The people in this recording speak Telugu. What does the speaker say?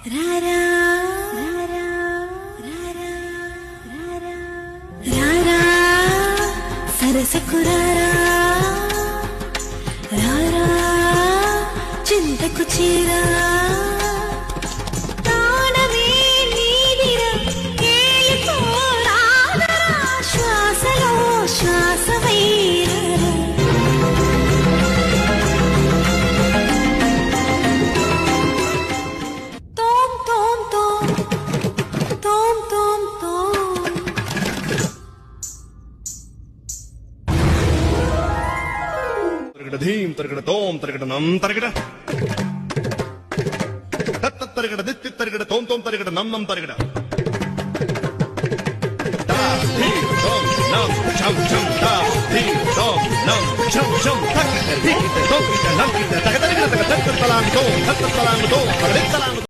రారా రారా సరసకు రారా రారా చింతకు చీరా తానమే నీదిరా కేలిపో రారా శ్వాసలో శ్వాసవైరా ధీం తరగడ తోం తరగడ నం తరగడ తత్త తరగడ దిత్తి తరగడ తోం తోం తరగడ నం నం తరగడ దా ధీం తోం నం ఛం ఛం దా ధీం తోం నం ఛం ఛం తక్ దిక్ తోం కిట నం కిట తగ తరగడ తగ తత్త తలాంగ్ తోం తత్త తలాంగ్ తోం తగ తలాంగ్